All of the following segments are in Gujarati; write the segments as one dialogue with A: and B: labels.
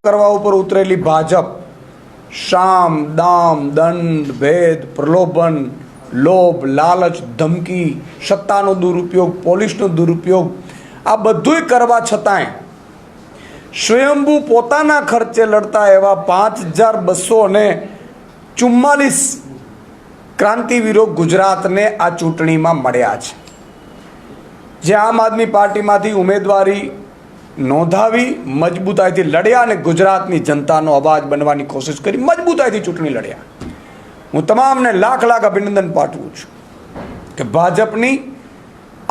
A: કરવા ઉપર ઉતરેલી ભાજપ શામ દામ દંડ ભેદ પ્રલોભન લોભ લાલચ ધમકી સત્તાનો દુરુપયોગ પોલીસનો દુરુપયોગ આ બધુંય કરવા છતાંય સ્વયંભૂ પોતાના ખર્ચે લડતા એવા 5244 ક્રાંતિવીરો ગુજરાતને આ ચૂંટણીમાં મળ્યા છે, જે આમ આદમી પાર્ટીમાંથી ઉમેદવારી નોંધાવી મજબૂતાઈથી લડ્યા અને ગુજરાતની જનતાનો અવાજ બનવાની કોશિશ કરી મજબૂતાઈથી ચૂંટણી લડ્યા. હું તમામને લાખ લાખ અભિનંદન પાઠવું છું કે ભાજપની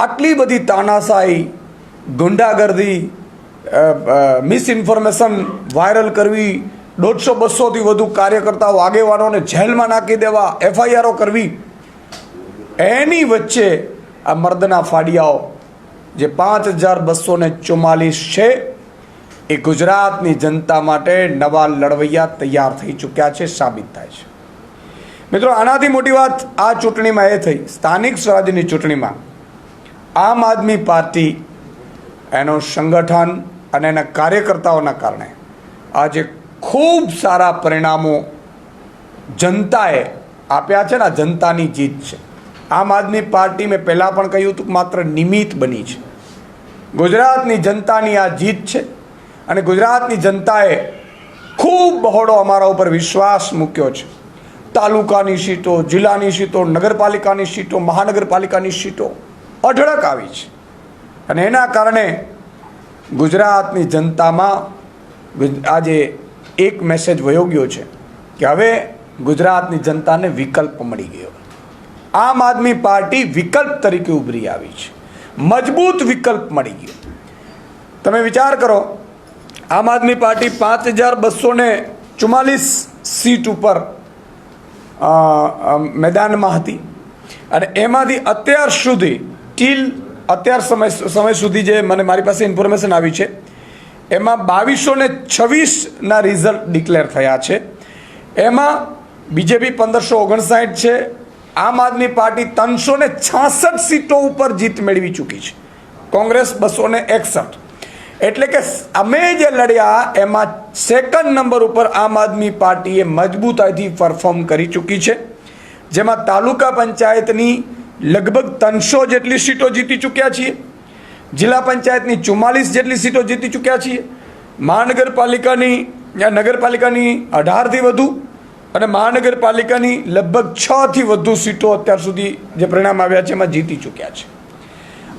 A: આટલી બધી તાનાશાહી, ગુંડાગર્દી, મિસઇન્ફોર્મેશન વાયરલ કરવી, 150-200થી વધુ કાર્યકર્તાઓ આગેવાનોને જેલમાં નાખી દેવા, FIRઓ કરવી, એની વચ્ચે આ મર્દના ફાડિયાઓ જે 5244 છે એ ગુજરાતની જનતા માટે નવા લડવૈયા તૈયાર થઈ ચૂક્યા છે, સાબિત થાય છે. મિત્રો, આનાથી મોટી વાત આ ચૂંટણીમાં એ થઈ, સ્થાનિક સ્વરાજ્યની ચૂંટણીમાં આમ આદમી પાર્ટી એનું સંગઠન અને એના કાર્યકર્તાઓના કારણે આજે ખૂબ સારા પરિણામો જનતાએ આપ્યા છે ને આ જનતાની જીત છે. આમ આદમી પાર્ટી મેં પહેલાં પણ કહ્યું હતું કે માત્ર નિમિત્ત બની છે. ગુજરાતની જનતાની આ જીત છે અને ગુજરાતની જનતાએ ખૂબ બહોળો અમારા ઉપર વિશ્વાસ મૂક્યો છે. તાલુકાની સીટો, જિલ્લાની સીટો, નગરપાલિકાની સીટો, મહાનગરપાલિકાની સીટો અઢળક આવી છે અને એના કારણે ગુજરાતની જનતામાં આજે એક મેસેજ વયો ગયો છે કે હવે ગુજરાતની જનતાને વિકલ્પ મળી ગયો. આમ આદમી પાર્ટી વિકલ્પ તરીકે ઉભરી આવી છે, મજબૂત વિકલ્પ મળી ગયો. તમે વિચાર કરો, આમ આદમી પાર્ટી 5244 સીટ ઉપર મેદાનમાં હતી અને એમાંથી અત્યાર સુધી અત્યાર સમય સુધી જે મને મારી પાસે ઇન્ફોર્મેશન આવી છે એમાં 2226ના રિઝલ્ટ ડિક્લેર થયા છે. એમાં બીજેપી 1559 છે, આમ આદમી પાર્ટી 366 સીટો ઉપર જીત મેળવી ચૂકી છે, કોંગ્રેસ 261. એટલે કે અમે જે લડ્યા એમાં સેકન્ડ નંબર ઉપર આમ આદમી પાર્ટીએ મજબૂતાઈથી પરફોર્મ કરી ચૂકી છે, જેમાં તાલુકા પંચાયતની લગભગ 300 જેટલી સીટો જીતી ચૂક્યા છીએ, જિલ્લા પંચાયતની 44 જેટલી સીટો જીતી ચૂક્યા છીએ, નગરપાલિકાની 18થી વધુ અને મહાનગરપાલિકાની લગભગ 6થી વધુ સીટો અત્યાર સુધી જે પરિણામ આવ્યા છે એમાં જીતી ચૂક્યા છે.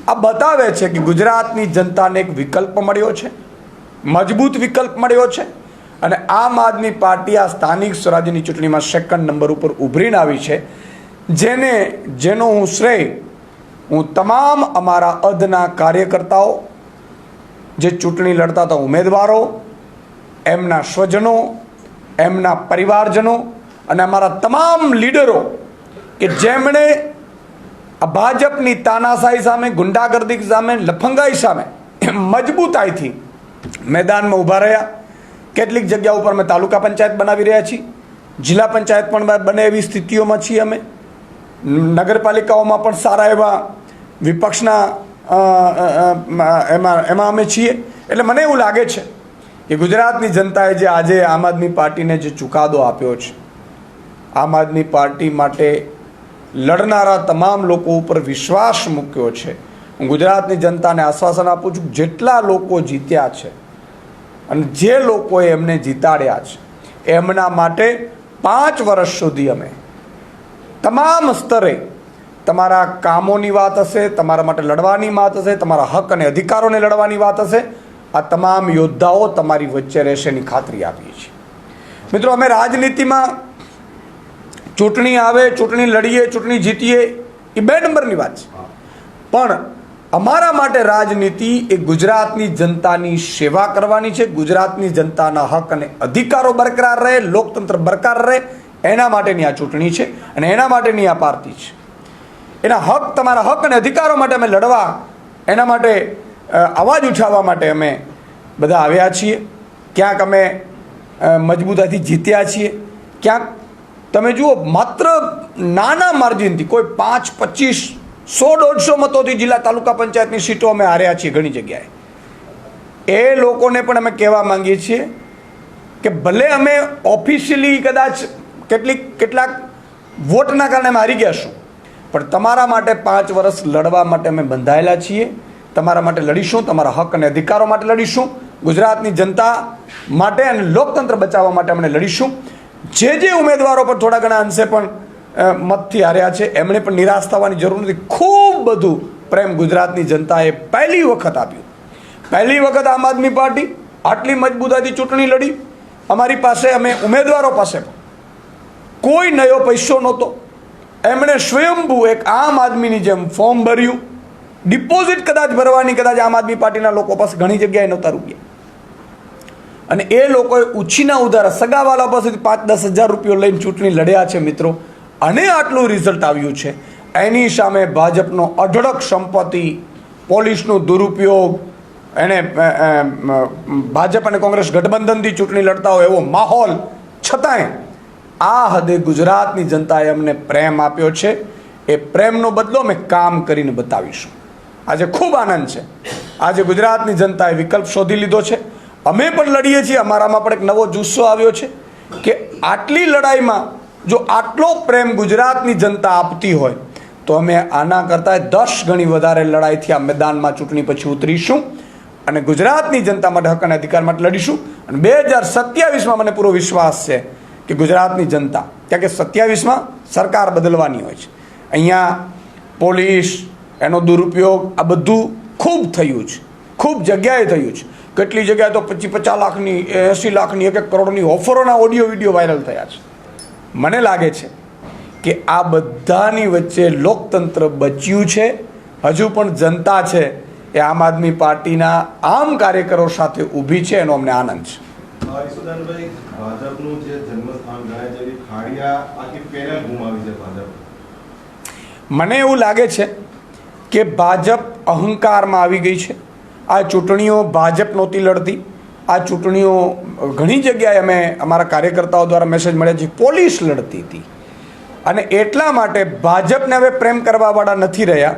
A: આ બતાવે છે કે ગુજરાતની જનતાને એક વિકલ્પ મળ્યો છે, મજબૂત વિકલ્પ મળ્યો છે અને આમ આદમી પાર્ટી આ સ્થાનિક સ્વરાજ્યની ચૂંટણીમાં સેકન્ડ નંબર ઉપર ઉભરીને આવી છે, જેનો હું શ્રેય હું તમામ અમારા અદના કાર્યકર્તાઓ, જે ચૂંટણી લડતા હતા ઉમેદવારો, એમના સ્વજનો, એમના પરિવારજનો અને અમારા તમામ લીડરો કે જેમણે આ ભાજપની તાનાશાહી સામે, ગુંડાગર્દી સામે, લફંગાઈ સામે મજબૂતાઈથી મેદાનમાં ઊભા રહ્યા. કેટલીક જગ્યા ઉપર અમે તાલુકા પંચાયત બનાવી રહ્યા છીએ, જિલ્લા પંચાયત પણ બને એવી સ્થિતિઓમાં છીએ અમે, નગરપાલિકાઓમાં પણ સારા એવા વિપક્ષના એમાં અમે છીએ. એટલે મને એવું લાગે છે કે ગુજરાતની જનતાએ જે આજે આમ આદમી પાર્ટીને જે ચુકાદો આપ્યો છે, આમ આદમી પાર્ટી માટે લડનારા તમામ લોકો ઉપર વિશ્વાસ મૂક્યો છે. હું ગુજરાતની જનતાને આશ્વાસન આપું છું, જેટલા લોકો જીત્યા છે અને જે લોકોએ એમને જીતાડ્યા છે એમના માટે 5 વર્ષ સુધી અમે તમામ સ્તરે તમારા કામોની વાત હશે, તમારા માટે લડવાની વાત હશે, તમારા હક અને અધિકારોને લડવાની વાત હશે, આ તમામ યોદ્ધાઓ તમારી વચ્ચે રહેશે એની ખાતરી આપીએ છીએ. મિત્રો, અમે રાજનીતિમાં ચૂંટણી આવે, ચૂંટણી લડીએ, ચૂંટણી જીતીએ એ 2 નંબરની વાત છે, પણ અમારા માટે રાજનીતિ એ ગુજરાતની જનતાની સેવા કરવાની છે, ગુજરાતની જનતાના હક અને અધિકારો બરકરાર રહે, લોકતંત્ર બરકરાર રહે, એના માટેની આ ચૂંટણી છે અને એના માટેની આ પાર્ટી છે. એના હક, તમારા હક અને અધિકારો માટે અમે લડવા, એના માટે અવાજ ઉઠાવવા માટે અમે બધા આવ્યા છીએ. ક્યાંક અમે મજબૂતાઈથી જીત્યા છીએ, ક્યાંક તમે જુઓ માત્ર નાના માર્જિનથી કોઈ 5, 25, 100, 150 મતોથી જિલ્લા તાલુકા પંચાયતની સીટો અમે હાર્યા છીએ ઘણી જગ્યાએ. એ લોકોને પણ અમે કહેવા માંગીએ છીએ કે ભલે અમે ઓફિશિયલી કદાચ કેટલાક વોટના કારણે અમે હારી ગયા છું, પણ તમારા માટે 5 વર્ષ લડવા માટે અમે બંધાયેલા છીએ. તમારા માટે લડીશું, તમારા હક અને અધિકારો માટે લડીશું, ગુજરાતની જનતા માટે અને લોકતંત્ર બચાવવા માટે અમને લડીશું. જે ઉમેદવારો પર થોડા ઘણા અંશે પણ મતથી હાર્યા છે એમણે પણ નિરાશ થવાની જરૂર નથી. ખૂબ બધું પ્રેમ ગુજરાતની જનતાએ પહેલી વખત આપ્યું. પહેલી વખત આમ આદમી પાર્ટી આટલી મજબૂતાઈથી ચૂંટણી લડી. અમારી પાસે, અમે ઉમેદવારો પાસે કોઈ નયો પૈસો નહોતો. એમણે સ્વયંભૂ એક આમ આદમીની જેમ ફોર્મ ભર્યું. ડિપોઝિટ કદાચ ભરવાની કદાચ આમ આદમી પાર્ટીના લોકો પાસે ઘણી જગ્યાએ નહોતા રૂપિયા, અને એ લોકોએ ઉછીના ઉધારા સગાવાલા પાસેથી 5-10 હજાર રૂપિયા લઈને ચૂંટણી લડ્યા છે મિત્રો. અને આટલું રિઝલ્ટ આવ્યું છે. એની સામે ભાજપનો અઢળક સંપત્તિ, પોલીસનો દુરુપયોગ, એને ભાજપ અને કોંગ્રેસ ગઠબંધનથી ચૂંટણી લડતા હોય એવો માહોલ, છતાંય આ હદે ગુજરાતની જનતાએ અમને પ્રેમ આપ્યો છે. એ પ્રેમનો બદલો અમે કામ કરીને બતાવીશું. આજે ખૂબ આનંદ છે. આજે ગુજરાતની જનતાએ વિકલ્પ શોધી લીધો છે. અમે પણ લડીએ છીએ. અમારામાં પણ એક નવો જુસ્સો આવ્યો છે કે આટલી લડાઈમાં જો આટલો પ્રેમ ગુજરાતની જનતા આપતી હોય તો અમે આના કરતાં 10 ગણી વધારે લડાઈથી આ મેદાનમાં ચૂંટણી પછી ઉતરીશું અને ગુજરાતની જનતા માટે, હક અને અધિકાર માટે લડીશું. અને 2027માં મને પૂરો વિશ્વાસ છે કે ગુજરાતની જનતા, કારણ કે 27માં સરકાર બદલવાની હોય છે. અહીંયા પોલીસ, એનો દુરુપયોગ, આ બધું ખૂબ થયું છે, ખૂબ જગ્યાએ થયું છે. કેટલી જગ્યાએ તો 50 લાખની, 80 લાખની, 1 કરોડની ઓફરોના ઓડિયો વિડીયો વાયરલ થયા છે. મને લાગે છે કે આ બધાની વચ્ચે લોકતંત્ર બચ્યું છે. હજુ પણ જનતા છે એ આમ આદમી પાર્ટીના આમ કાર્યકરો સાથે ઊભી છે. એનો અમને આનંદ છે.
B: ઈશુદાનભાઈ, ભાજપનું જે જન્મસ્થાન ગણાય છે ખાડિયા આખી પેનલ ગુમાવી છે ભાજપ.
A: મને એવું લાગે છે કે ભાજપ અહંકારમાં આવી ગઈ છે. આ ચૂંટણીઓ ભાજપ નહોતી લડતી. આ ચૂંટણીઓ ઘણી જગ્યાએ અમે અમારા કાર્યકર્તાઓ દ્વારા મેસેજ મળ્યા છે, પોલીસ લડતી હતી. અને એટલા માટે ભાજપને હવે પ્રેમ કરવાવાળા નથી રહ્યા,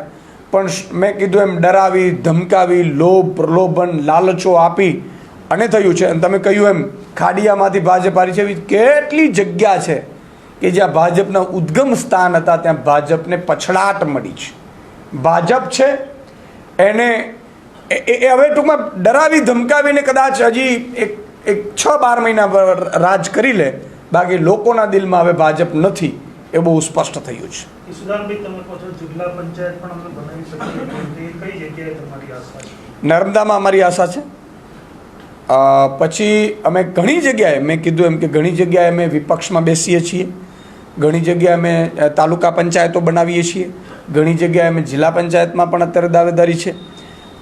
A: પણ મેં કીધું એમ ડરાવી, ધમકાવી, લોભ, પ્રલોભન, લાલચો આપી અને થયું છે. અને તમે કહ્યું એમ ખાડિયામાંથી ભાજપ હારી છે. એવી કેટલી જગ્યા છે કે જ્યાં ભાજપના ઉદ્ગમ સ્થાન હતા ત્યાં ભાજપને પછડાટ મળી છે. ભાજપ છે એને હવે ટૂંકમાં ડરાવી ધમકાવીને કદાચ હજી એક 6-12 મહિના રાજ કરી લે, બાકી લોકોના દિલમાં હવે ભાજપ નથી એ બહુ સ્પષ્ટ થયું છે.
C: ઈશુદાનભાઈ, તમે કહો છો જિલ્લા પંચાયત પણ અમે બનાવી શકીએ, કઈ જગ્યાએ તમારી આશા છે?
A: નર્મદામાં અમારી આશા છે. પછી અમે ઘણી જગ્યાએ, મેં કીધું એમ કે ઘણી જગ્યાએ અમે વિપક્ષમાં બેસીએ છીએ, ઘણી જગ્યાએ અમે તાલુકા પંચાયતો બનાવીએ છીએ, ઘણી જગ્યાએ અમે જિલ્લા પંચાયતમાં પણ અત્યારે દાવેદારી છે.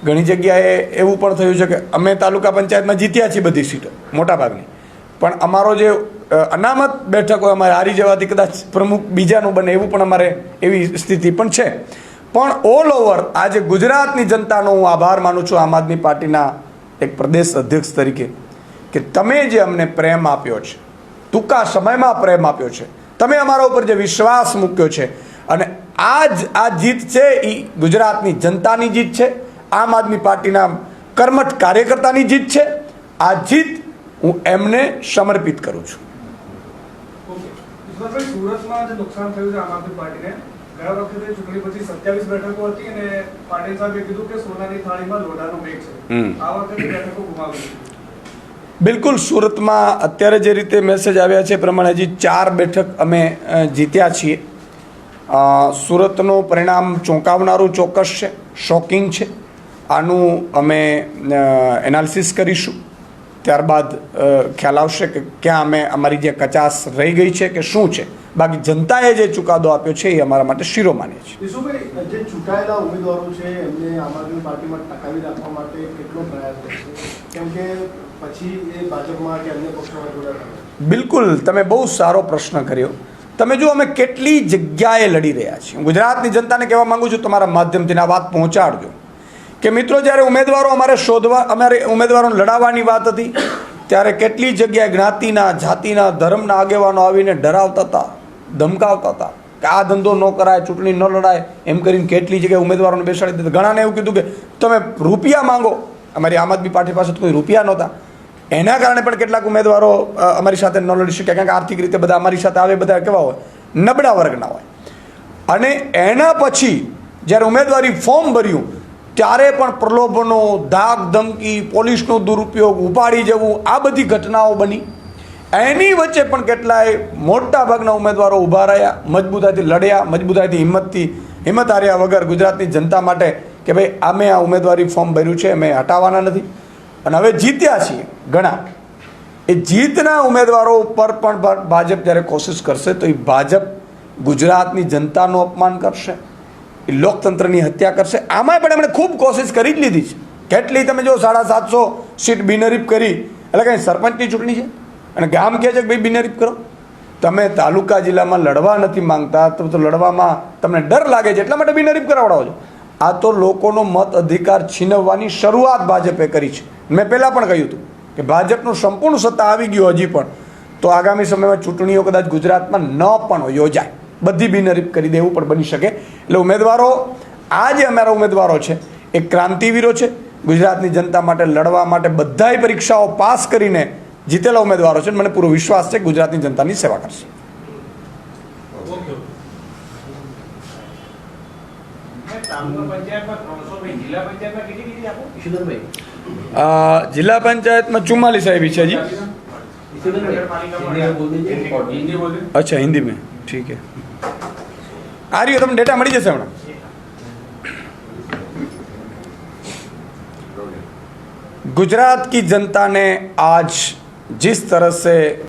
A: ઘણી જગ્યાએ એવું પણ થયું છે કે અમે તાલુકા પંચાયતમાં જીત્યા છીએ બધી સીટો મોટાભાગની, પણ અમારો જે અનામત બેઠક હોય અમારે હારી જવાથી કદાચ પ્રમુખ બીજાનું બને એવું પણ અમારે એવી સ્થિતિ પણ છે. પણ ઓલ ઓવર આજે ગુજરાતની જનતાનો હું આભાર માનું છું આમ આદમી પાર્ટીના એક પ્રદેશ અધ્યક્ષ તરીકે કે તમે જે અમને પ્રેમ આપ્યો છે, ટૂંકા સમયમાં પ્રેમ આપ્યો છે, તમે અમારા ઉપર જે વિશ્વાસ મૂક્યો છે, અને આ જીત છે એ ગુજરાતની જનતાની જીત છે, આમ આદમી પાર્ટીના કર્મઠ કાર્યકર્તાની જીત છે. આ જીત હું એમને સમર્પિત કરું છું.
D: સુરતમાં જે નુકસાન થયું છે આમ આદમી પાર્ટીને, ગયા વખતે ચૂંટણી પછી 27 બેઠકો હતી અને પાટીલ સાહેબે કીધું કે સોનાની થાળીમાં લોઢાનો મેઘ છે. આ વખતે બેઠકો ગુમાવી.
A: બિલકુલ, સુરતમાં અત્યારે જે રીતે મેસેજ આવ્યા છે એ પ્રમાણે હજી 4 બેઠક અમે જીત્યા છીએ. સુરતનું પરિણામ ચોંકાવનારું ચોક્કસ છે, શોકિંગ છે. આનું અમે એનાલિસિસ કરીશું, ત્યારબાદ ખ્યાલ આવશે કે ક્યાં અમે અમારી જે કચાશ રહી ગઈ છે કે શું છે. બાકી જનતાએ જે ચુકાદો આપ્યો છે એ અમારા માટે શિરોમાન્ય છે.
B: ઈશુભાઈ, જે ચૂંટાયેલા ઉમેદવારો છે એમને આમ આદમી પાર્ટીમાં ટકાવી રાખવા માટે કેટલો પ્રયાસ કરશે, કેમ કે પછી એ ભાજપમાં કે અન્ય પક્ષોમાં જોડાયા?
A: બિલકુલ, તમે બહુ સારો પ્રશ્ન કર્યો. તમે જો અમે કેટલી જગ્યાએ લડી રહ્યા છીએ. હું ગુજરાતની જનતાને કહેવા માગું છું, તમારા માધ્યમથી આ વાત પહોંચાડજો કે મિત્રો, જ્યારે અમારે ઉમેદવારોને લડાવવાની વાત હતી ત્યારે કેટલી જગ્યાએ જ્ઞાતિના, જાતિના, ધર્મના આગેવાનો આવીને ડરાવતા હતા, ધમકાવતા હતા કે આ ધંધો ન કરાય, ચૂંટણી ન લડાય, એમ કરીને કેટલી જગ્યાએ ઉમેદવારોને બેસાડી દીધા. ઘણાને એવું કીધું કે તમે રૂપિયા માંગો. અમારી આમ આદમી પાર્ટી પાસે તો કોઈ રૂપિયા નહોતા. એના કારણે પણ કેટલાક ઉમેદવારો અમારી સાથે ન લડી શક્યા, કારણ કે આર્થિક રીતે બધા અમારી સાથે આવે બધા કેવા હોય, નબળા વર્ગના હોય. અને એના પછી જ્યારે ઉમેદવારી ફોર્મ ભર્યું ત્યારે પણ પ્રલોભનો, ધાક ધમકી, પોલીસનો દુરુપયોગ, ઉપાડી જવું, આ બધી ઘટનાઓ બની. એની વચ્ચે પણ કેટલાય મોટા ભાગના ઉમેદવારો ઊભા રહ્યા, મજબૂતાઈથી લડ્યા, મજબૂતાઈથી હિંમત હાર્યા વગર ગુજરાતની જનતા માટે કે ભાઈ અમે આ ઉમેદવારી ફોર્મ ભર્યું છે, અમે હટાવવાના નથી અને હવે જીત્યા છીએ ઘણા. એ જીતના ઉમેદવારો ઉપર પણ ભાજપ જ્યારે કોશિશ કરશે તો એ ભાજપ ગુજરાતની જનતાનું અપમાન કરશે, એ લોકતંત્રની હત્યા કરશે. આમાંય પણ એમણે ખૂબ કોશિશ કરી જ લીધી છે. કેટલી તમે જો 750 સીટ બિનહરીફ કરી, એટલે કંઈ સરપંચની ચૂંટણી છે અને ગામ કહે છે કે ભાઈ બિનહરીફ કરો. તમે તાલુકા જિલ્લામાં લડવા નથી માંગતા તો લડવામાં તમને ડર લાગે છે એટલા માટે બિનહરીફ કરાવડાવો છો. આ તો લોકોનો મત અધિકાર છીનવવાની શરૂઆત ભાજપે કરી છે. મેં પહેલાં પણ કહ્યું હતું કે ભાજપનું સંપૂર્ણ સત્તા આવી ગયું હજી પણ તો આગામી સમયમાં ચૂંટણીઓ કદાચ ગુજરાતમાં ન પણ યોજાય, બધી બિનહરીફ કરી દેવું પણ બની શકે. એટલે ઉમેદવારો, આ જે અમારા ઉમેદવારો છે એ ક્રાંતિવીરો છે, ગુજરાતની જનતા માટે લડવા માટે બધાય પરીક્ષાઓ પાસ કરીને જીતેલા ઉમેદવારો છે. મને પૂરો વિશ્વાસ છે કે ગુજરાતની જનતાની સેવા કરશે. જિલ્લા પંચાયતમાં 44 આવી છે હજી. अच्छा हिंदी में ठीक है, आ रही हो, तुम डेटा मળી જશે હમણાં. गुजरात की जनता ने आज जिस तरह से